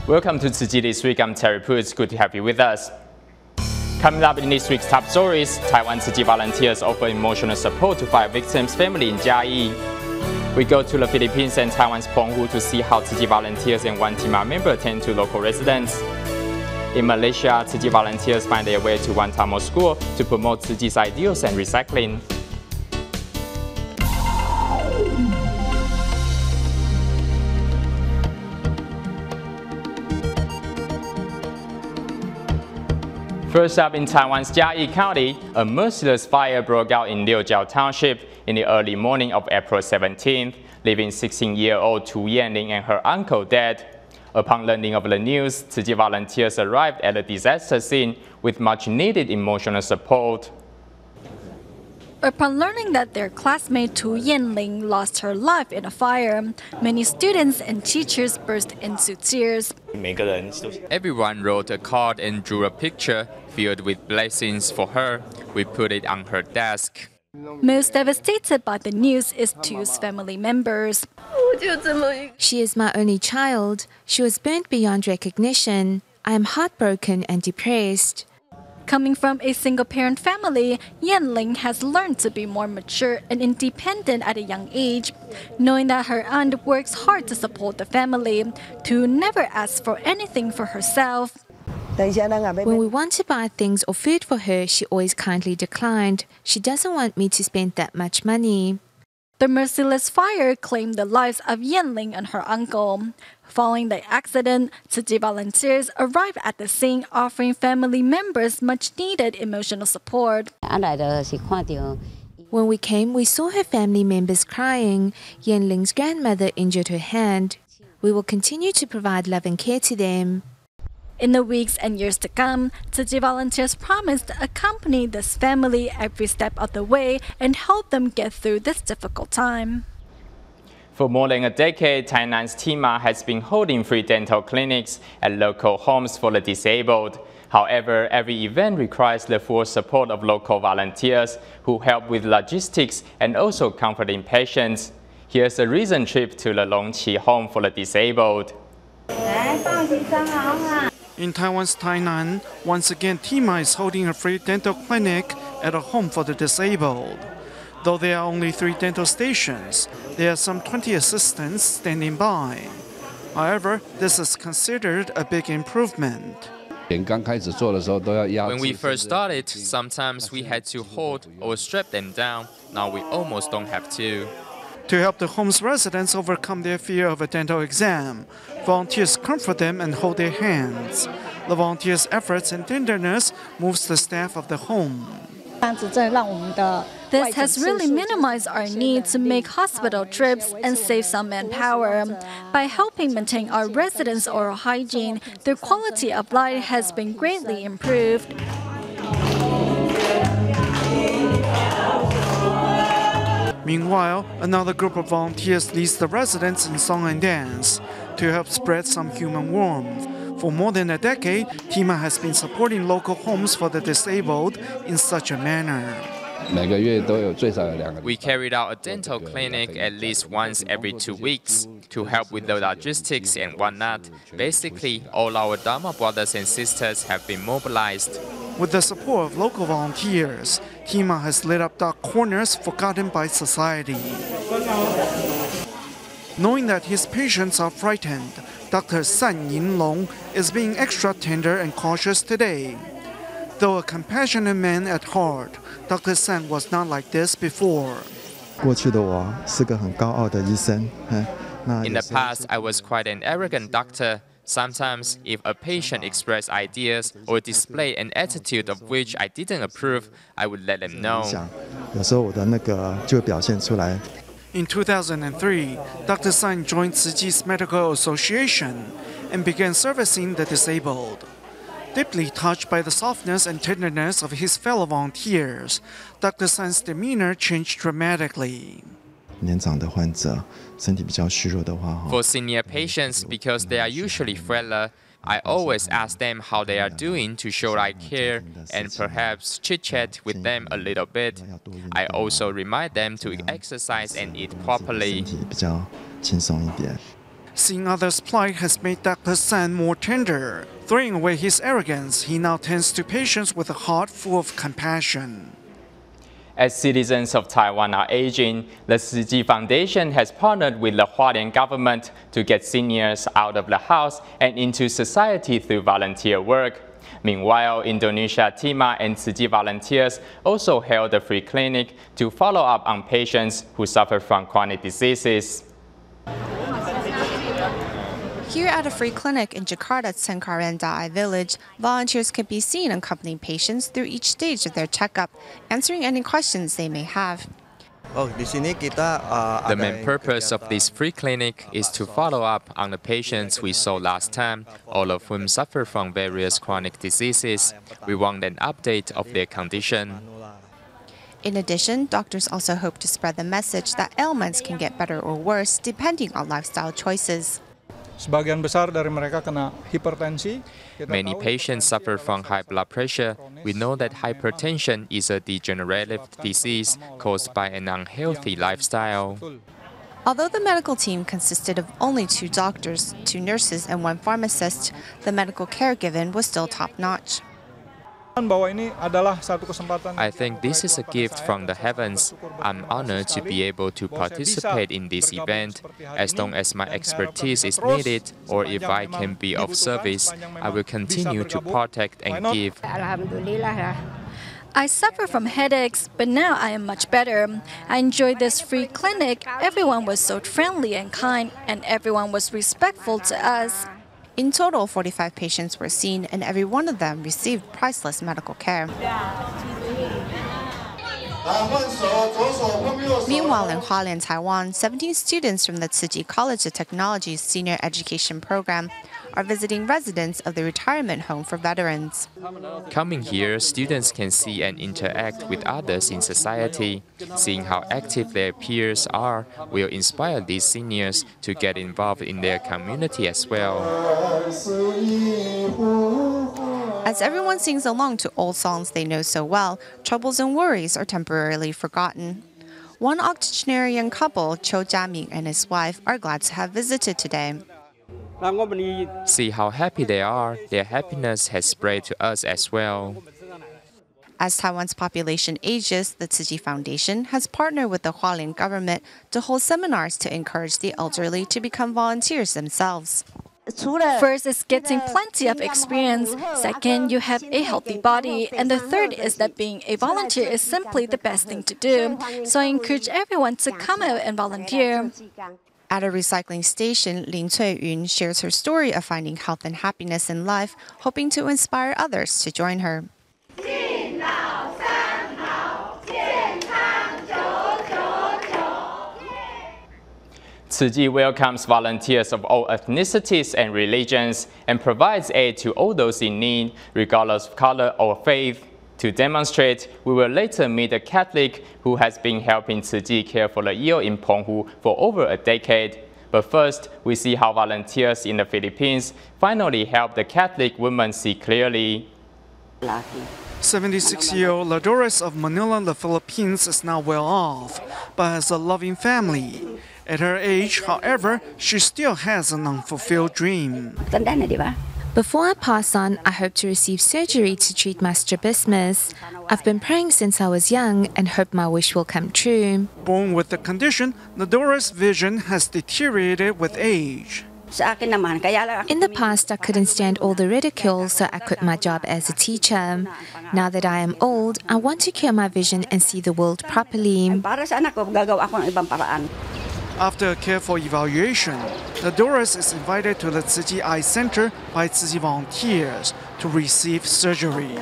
Welcome to Tzu Chi This week. I'm Terry Poo. It's good to have you with us. Coming up in this week's top stories, Taiwan Tzu Chi volunteers offer emotional support to fire victims' family in Chiayi. We go to the Philippines and Taiwan's Penghu to see how Tzu Chi volunteers and one TIMA member attend to local residents. In Malaysia, Tzu Chi volunteers find their way to one Tamil school to promote Tzu Chi's ideals and recycling. First up in Taiwan's Chiayi County, a merciless fire broke out in Liujiao Township in the early morning of April 17th, leaving 16-year-old Tzu Yanling and her uncle dead. Upon learning of the news, Tzu Chi volunteers arrived at the disaster scene with much-needed emotional support. Upon learning that their classmate Tzu Yanling lost her life in a fire, many students and teachers burst into tears. Everyone wrote a card and drew a picture filled with blessings for her. We put it on her desk. Most devastated by the news is Tzu's family members. She is my only child. She was burnt beyond recognition. I am heartbroken and depressed. Coming from a single-parent family, Yanling has learned to be more mature and independent at a young age. Knowing that her aunt works hard to support the family, Tzu never asks for anything for herself. When we want to buy things or food for her, she always kindly declined. She doesn't want me to spend that much money. The merciless fire claimed the lives of Yanling and her uncle. Following the accident, Tzu Chi volunteers arrived at the scene offering family members much-needed emotional support. When we came, we saw her family members crying. Yanling's grandmother injured her hand. We will continue to provide love and care to them. In the weeks and years to come, Tzu Chi volunteers promise to accompany this family every step of the way and help them get through this difficult time. For more than a decade, Tainan's TIMA has been holding free dental clinics at local homes for the disabled. However, every event requires the full support of local volunteers who help with logistics and also comforting patients. Here's a recent trip to the Longqi Home for the Disabled. In Taiwan's Tainan, once again TIMA is holding a free dental clinic at a home for the disabled. Though there are only 3 dental stations, there are some 20 assistants standing by. However, this is considered a big improvement. When we first started, sometimes we had to hold or strap them down. Now we almost don't have to. To help the home's residents overcome their fear of a dental exam, volunteers comfort them and hold their hands. The volunteers' efforts and tenderness moves the staff of the home. This has really minimized our need to make hospital trips and save some manpower. By helping maintain our residents' oral hygiene, their quality of life has been greatly improved. Meanwhile, another group of volunteers leads the residents in song and dance to help spread some human warmth. For more than a decade, TIMA has been supporting local homes for the disabled in such a manner. We carried out a dental clinic at least once every 2 weeks to help with the logistics and whatnot. Basically, all our Dharma brothers and sisters have been mobilized. With the support of local volunteers, TIMA has lit up dark corners forgotten by society. Knowing that his patients are frightened, Dr. San Yinlong is being extra tender and cautious today. Though a compassionate man at heart, Dr. San was not like this before. In the past, I was quite an arrogant doctor. Sometimes, if a patient expressed ideas or displayed an attitude of which I didn't approve, I would let them know. In 2003, Dr. San joined Tzu Chi's Medical Association and began servicing the disabled. Deeply touched by the softness and tenderness of his fellow volunteers, Dr. San's demeanor changed dramatically. For senior patients, because they are usually frailer, I always ask them how they are doing to show I care and perhaps chit-chat with them a little bit. I also remind them to exercise and eat properly. Seeing others' plight has made Dr. San more tender. Throwing away his arrogance, he now tends to patients with a heart full of compassion. As citizens of Taiwan are aging, the Tzu Chi Foundation has partnered with the Hualien government to get seniors out of the house and into society through volunteer work. Meanwhile, Indonesia TIMA and Tzu Chi volunteers also held a free clinic to follow up on patients who suffer from chronic diseases. Here at a free clinic in Jakarta's Tengkaren Daai village, volunteers can be seen accompanying patients through each stage of their checkup, answering any questions they may have. The main purpose of this free clinic is to follow up on the patients we saw last time, all of whom suffer from various chronic diseases. We want an update of their condition. In addition, doctors also hope to spread the message that ailments can get better or worse depending on lifestyle choices. Sebagian besar dari mereka kena hipertensi. Many patients suffer from high blood pressure. We know that hypertension is a degenerative disease caused by an unhealthy lifestyle. Although the medical team consisted of only 2 doctors, 2 nurses, and 1 pharmacist, the medical care given was still top-notch. I think this is a gift from the heavens. I'm honored to be able to participate in this event. As long as my expertise is needed, or if I can be of service, I will continue to protect and give. I suffer from headaches, but now I am much better. I enjoyed this free clinic. Everyone was so friendly and kind, and everyone was respectful to us. In total, 45 patients were seen, and every one of them received priceless medical care. Meanwhile, in Hualien, Taiwan, 17 students from the Tzu Chi College of Technology's Senior Education Program are visiting residents of the retirement home for veterans. Coming here, students can see and interact with others in society. Seeing how active their peers are will inspire these seniors to get involved in their community as well. As everyone sings along to old songs they know so well, troubles and worries are temporarily forgotten. One octogenarian couple, Cho Jiaming and his wife, are glad to have visited today. See how happy they are. Their happiness has spread to us as well. As Taiwan's population ages, the Tzu Chi Foundation has partnered with the Hualien government to hold seminars to encourage the elderly to become volunteers themselves. First is getting plenty of experience. Second, you have a healthy body. And the third is that being a volunteer is simply the best thing to do. So I encourage everyone to come out and volunteer. At a recycling station, Lin Cui-yun shares her story of finding health and happiness in life, hoping to inspire others to join her. Tzu Chi welcomes volunteers of all ethnicities and religions and provides aid to all those in need, regardless of color or faith. To demonstrate, we will later meet a Catholic who has been helping Tzu Chi care for the ill in Penghu for over a decade. But first, we see how volunteers in the Philippines finally help the Catholic woman see clearly. 76-year-old Ladores of Manila, the Philippines is now well off, but has a loving family. At her age, however, she still has an unfulfilled dream. Before I pass on, I hope to receive surgery to treat my strabismus. I've been praying since I was young and hope my wish will come true. Born with the condition, Ladores' vision has deteriorated with age. In the past, I couldn't stand all the ridicule, so I quit my job as a teacher. Now that I am old, I want to cure my vision and see the world properly. After a careful evaluation, Ladores is invited to the Tzu Chi Eye Center by Tzu Chi volunteers to receive surgery.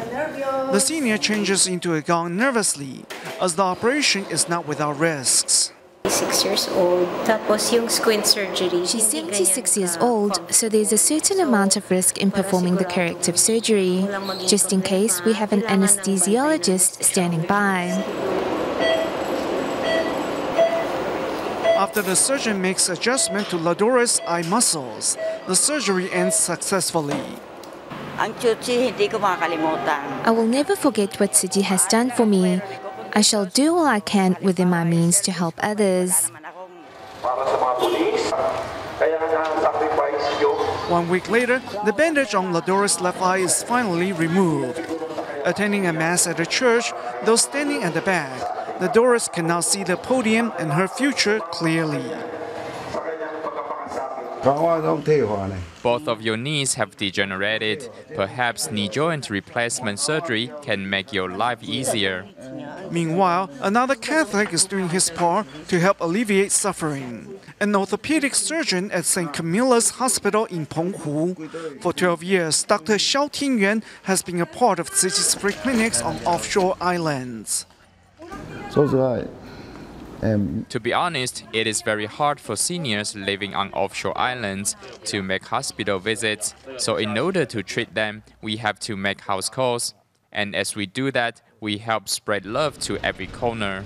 The senior changes into a gown nervously, as the operation is not without risks. 6 years old. Tapos yung squint surgery. She's 76 years old, so there's a certain amount of risk in performing the corrective surgery. Just in case, we have an anesthesiologist standing by. After the surgeon makes adjustment to Ladores' eye muscles, the surgery ends successfully. I will never forget what Tzu Chi has done for me. I shall do all I can within my means to help others. 1 week later, the bandage on Ladora's left eye is finally removed. Attending a mass at a church, though standing at the back, Ladoris can now see the podium and her future clearly. Both of your knees have degenerated. Perhaps knee joint replacement surgery can make your life easier. Meanwhile, another Catholic is doing his part to help alleviate suffering. An orthopedic surgeon at St. Camilla's Hospital in Penghu. For 12 years, Dr. Xiao Tingyuan has been a part of Tzu Chi's free clinics on offshore islands. To be honest, it is very hard for seniors living on offshore islands to make hospital visits. So in order to treat them, we have to make house calls. And as we do that, we help spread love to every corner.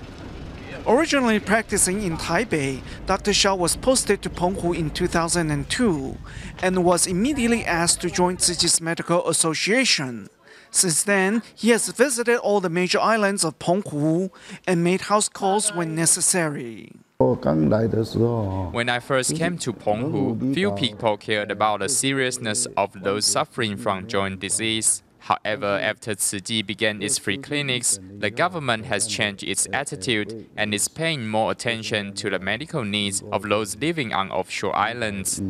Originally practicing in Taipei, Dr. Xiao was posted to Penghu in 2002 and was immediately asked to join Tzu Chi's Medical Association. Since then, he has visited all the major islands of Penghu and made house calls when necessary. When I first came to Penghu, few people cared about the seriousness of those suffering from joint disease. However, after Tzu Chi began its free clinics, the government has changed its attitude and is paying more attention to the medical needs of those living on offshore islands.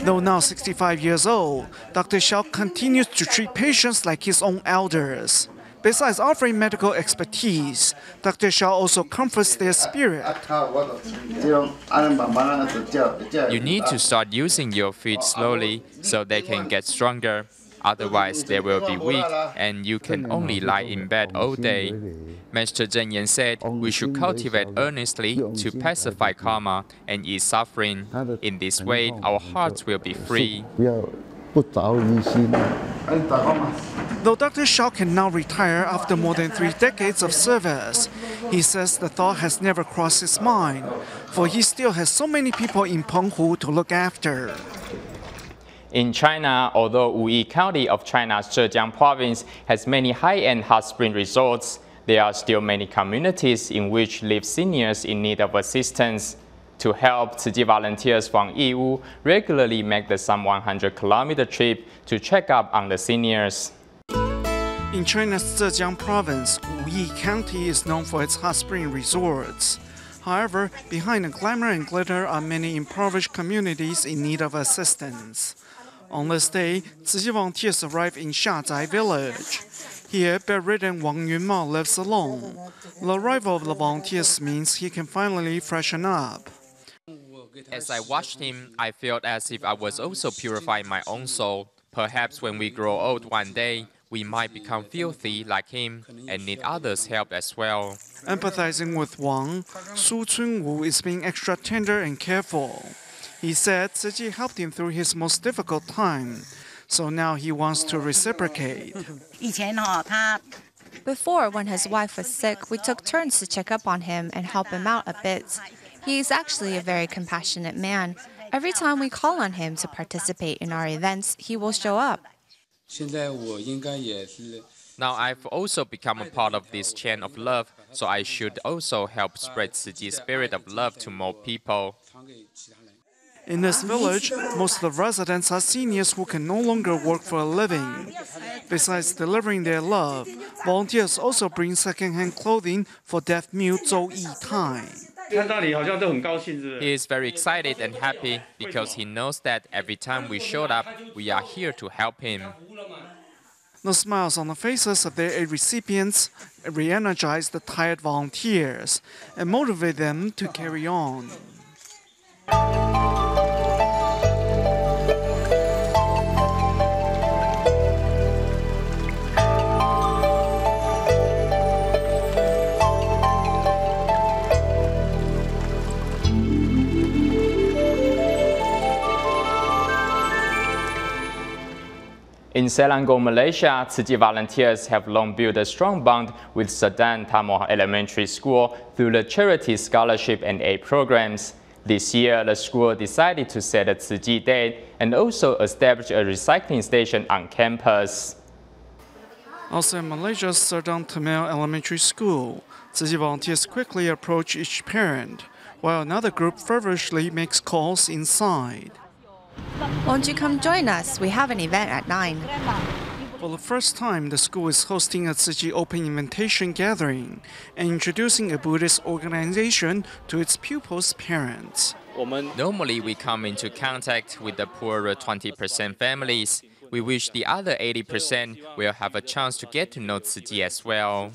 Though now 65 years old, Dr. Xiao continues to treat patients like his own elders. Besides offering medical expertise, Dr. Xiao also comforts their spirit. You need to start using your feet slowly so they can get stronger. Otherwise, they will be weak and you can only lie in bed all day. Master Zheng Yan said we should cultivate earnestly to pacify karma and ease suffering. In this way, our hearts will be free. Though Dr. Xiao can now retire after more than 3 decades of service, he says the thought has never crossed his mind, for he still has so many people in Penghu to look after. In China, although Wuyi County of China's Zhejiang province has many high-end hot spring resorts, there are still many communities in which live seniors in need of assistance. To help, Tzu Chi volunteers from Yiwu regularly make the some 100-kilometer trip to check up on the seniors. In China's Zhejiang province, Wuyi County is known for its hot spring resorts. However, behind the glamour and glitter are many impoverished communities in need of assistance. On this day, Tzu Chi volunteers arrive in Xiazai village. Here, bedridden Wang Yunmao lives alone. The arrival of the volunteers means he can finally freshen up. As I watched him, I felt as if I was also purifying my own soul. Perhaps when we grow old one day, we might become filthy like him and need others' help as well. Empathizing with Wang, Su Chunwu is being extra tender and careful. He said Tzu Chi helped him through his most difficult time, so now he wants to reciprocate. Before, when his wife was sick, we took turns to check up on him and help him out a bit. He is actually a very compassionate man. Every time we call on him to participate in our events, he will show up. Now I've also become a part of this chain of love, so I should also help spread Tzu Chi's spirit of love to more people. In this village, most of the residents are seniors who can no longer work for a living. Besides delivering their love, volunteers also bring second-hand clothing for deaf-mute Zhou Yitai. He is very excited and happy because he knows that every time we showed up, we are here to help him. The smiles on the faces of their aid recipients re-energize the tired volunteers and motivate them to carry on. In Selangor, Malaysia, Tzu Chi volunteers have long built a strong bond with Sedan Tamil Elementary School through the charity scholarship and aid programs. This year, the school decided to set a Tzu Chi Day and also establish a recycling station on campus. Also in Malaysia's Sedan Tamil Elementary School, Tzu Chi volunteers quickly approach each parent, while another group feverishly makes calls inside. Won't you come join us? We have an event at 9. For the first time, the school is hosting a Tzu Chi open invitation gathering and introducing a Buddhist organization to its pupils' parents. Normally, we come into contact with the poorer 20% families. We wish the other 80% will have a chance to get to know Tzu Chi as well.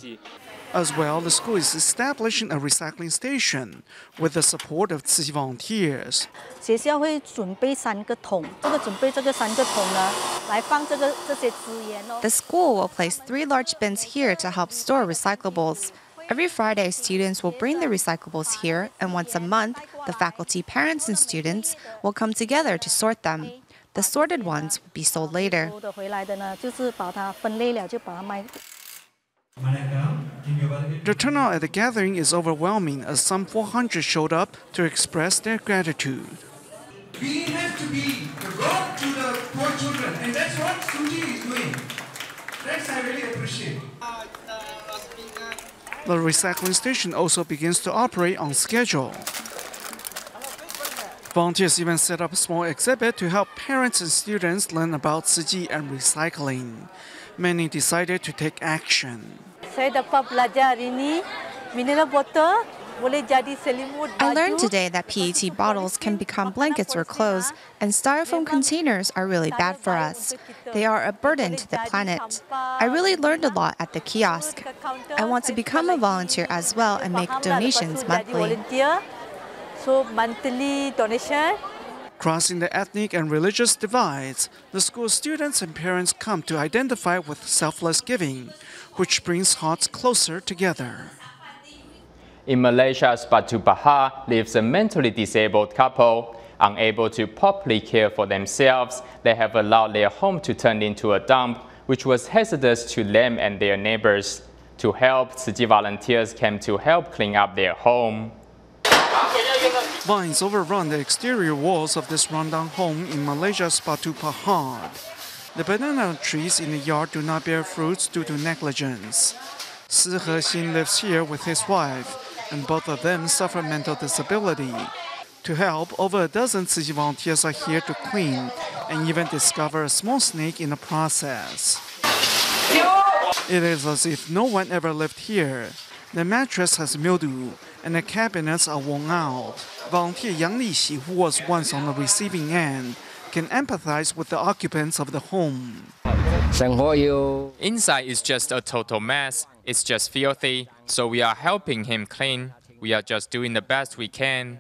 As well, the school is establishing a recycling station with the support of Tzu Chi volunteers. 学校会准备3个桶，准备这个3个桶呢，来放这些资源哦。 The school will place 3 large bins here to help store recyclables. Every Friday, students will bring the recyclables here, and once a month, the faculty, parents, and students will come together to sort them. The sorted ones will be sold later. 回来的呢，就是把它分类了，就把它卖。 The turnout at the gathering is overwhelming as some 400 showed up to express their gratitude. We have to be the road to the poor children, and that's what Tzu Chi is doing. That's I really appreciate. The recycling station also begins to operate on schedule. Volunteers even set up a small exhibit to help parents and students learn about Tzu Chi and recycling. Many decided to take action. Saya dapat belajar hari ini, mineral bottle boleh jadi selimut baju. I learned today that PET bottles can become blankets or clothes, and styrofoam containers are really bad for us. They are a burden to the planet. I really learned a lot at the kiosk. I want to become a volunteer as well and make donations monthly. So monthly donation. Crossing the ethnic and religious divides, the school students and parents come to identify with selfless giving, which brings hearts closer together. In Malaysia's Batu Pahat lives a mentally disabled couple. Unable to properly care for themselves, they have allowed their home to turn into a dump, which was hazardous to them and their neighbors. To help, Tzu Chi volunteers came to help clean up their home. Vines overrun the exterior walls of this rundown home in Malaysia's Batu Pahat. The banana trees in the yard do not bear fruits due to negligence. Master和兴 lives here with his wife, and both of them suffer mental disability. To help, over a dozen Tzu Chi volunteers are here to clean and even discover a small snake in the process. It is as if no one ever lived here. The mattress has mildew, and the cabinets are worn out. Volunteer Yang Lixi, who was once on the receiving end, can empathize with the occupants of the home. Inside is just a total mess. It's just filthy, so we are helping him clean. We are just doing the best we can.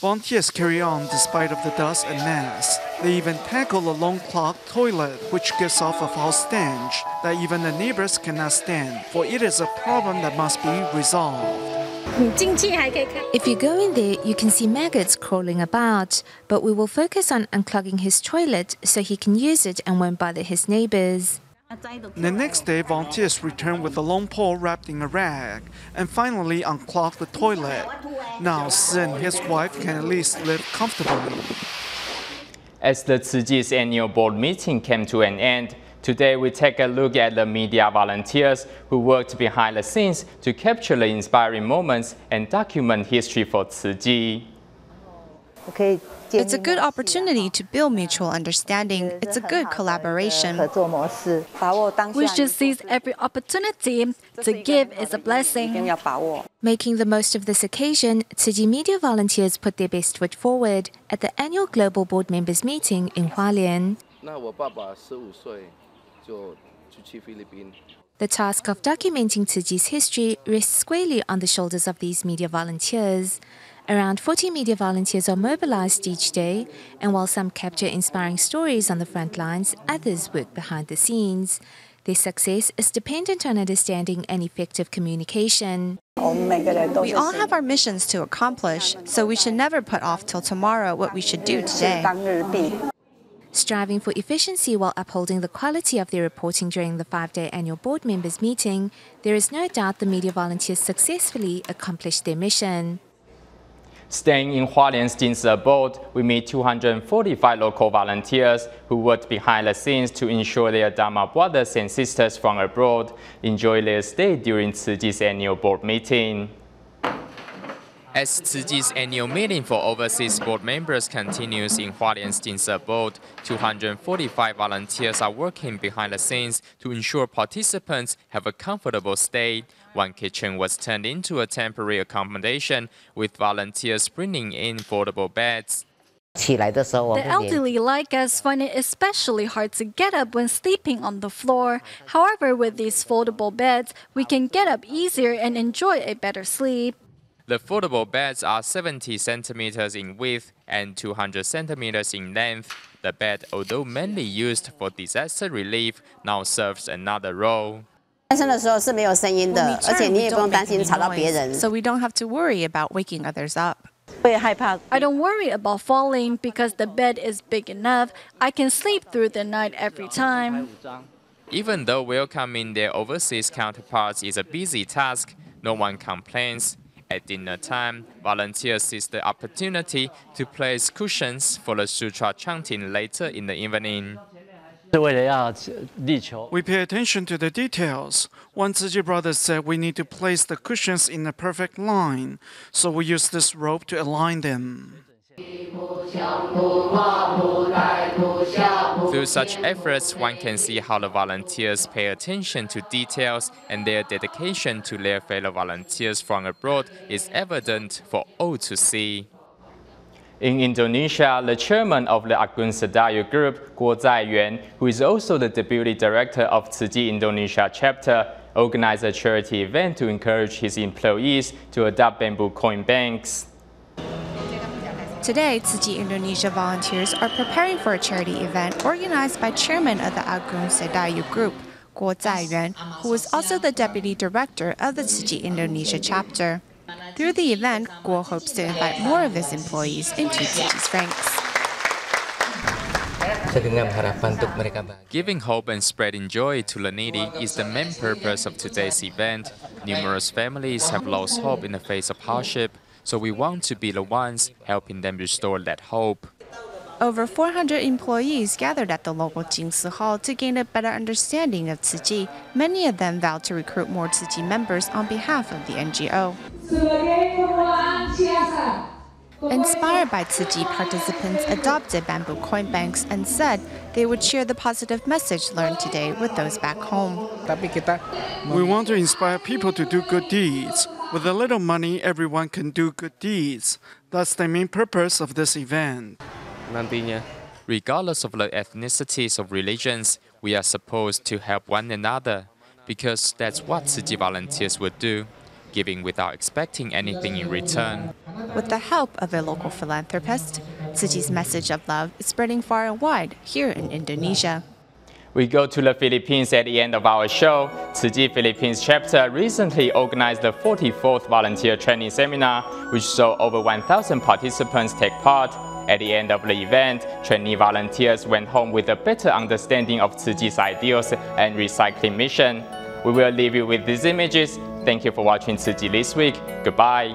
Volunteers carry on despite of the dust and mess. They even tackle a long-clogged toilet, which gives off a foul stench that even the neighbors cannot stand, for it is a problem that must be resolved. If you go in there, you can see maggots crawling about, but we will focus on unclogging his toilet so he can use it and won't bother his neighbors. The next day, volunteers return with a long pole wrapped in a rag and finally unclog the toilet. Now, Si and his wife can at least live comfortably. As the Tzu Chi's annual board meeting came to an end, today we take a look at the media volunteers who worked behind the scenes to capture the inspiring moments and document history for Tzu Chi. It's a good opportunity to build mutual understanding. It's a good collaboration. We should seize every opportunity. To give is a blessing. Making the most of this occasion, Tzu Chi media volunteers put their best foot forward at the annual Global Board Members meeting in Hualien. The task of documenting Tzu Chi's history rests squarely on the shoulders of these media volunteers. Around 40 media volunteers are mobilized each day, and while some capture inspiring stories on the front lines, others work behind the scenes. Their success is dependent on understanding and effective communication. We all have our missions to accomplish, so we should never put off till tomorrow what we should do today. Striving for efficiency while upholding the quality of their reporting during the 5-day annual board members meeting, there is no doubt the media volunteers successfully accomplished their mission. Staying in Hualien's Jinsi abode, we meet 245 local volunteers who worked behind the scenes to ensure their Dharma brothers and sisters from abroad enjoy their stay during Tzu Chi's annual board meeting. As Tzu Chi's annual meeting for overseas board members continues in Hualien's Jinse board, 245 volunteers are working behind the scenes to ensure participants have a comfortable stay. One kitchen was turned into a temporary accommodation, with volunteers bringing in foldable beds. The elderly like us find it especially hard to get up when sleeping on the floor. However, with these foldable beds, we can get up easier and enjoy a better sleep. The foldable beds are 70 centimeters in width and 200 centimeters in length. The bed, although mainly used for disaster relief, now serves another role. So we don't have to worry about waking others up. I don't worry about falling because the bed is big enough. I can sleep through the night every time. Even though welcoming their overseas counterparts is a busy task, no one complains. At dinner time, volunteers seize the opportunity to place cushions for the sutra chanting later in the evening. We pay attention to the details. One Tzu Chi brother said we need to place the cushions in a perfect line, so we use this rope to align them. Through such efforts, one can see how the volunteers pay attention to details, and their dedication to their fellow volunteers from abroad is evident for all to see. In Indonesia, the chairman of the Agung Sedayu Group, Guo Zaiyuan, who is also the deputy director of Tzu Chi Indonesia chapter, organized a charity event to encourage his employees to adopt bamboo coin banks. Today, Tzu Chi Indonesia volunteers are preparing for a charity event organized by chairman of the Agung Sedayu Group, Guo Zaiyuan, who is also the deputy director of the Tzu Chi Indonesia chapter. Through the event, Guo hopes to invite more of his employees into Tzu Chi's ranks. Giving hope and spreading joy to the needy is the main purpose of today's event. Numerous families have lost hope in the face of hardship, so we want to be the ones helping them restore that hope. Over 400 employees gathered at the local Jinse Hall to gain a better understanding of Tzu Chi. Many of them vowed to recruit more Tzu Chi members on behalf of the NGO. Inspired by Tzu Chi, participants adopted bamboo coin banks and said they would share the positive message learned today with those back home. We want to inspire people to do good deeds. With a little money, everyone can do good deeds. That's the main purpose of this event. Regardless of the ethnicities or religions, we are supposed to help one another, because that's what Tzu Chi volunteers would do, giving without expecting anything in return. With the help of a local philanthropist, Tzu Chi's message of love is spreading far and wide here in Indonesia. We go to the Philippines at the end of our show. Tzu Chi Philippines chapter recently organized the 44th volunteer training seminar, which saw over 1,000 participants take part. At the end of the event, trainee volunteers went home with a better understanding of Tzu Chi's ideals and recycling mission. We will leave you with these images. Thank you for watching Tzu Chi This Week. Goodbye.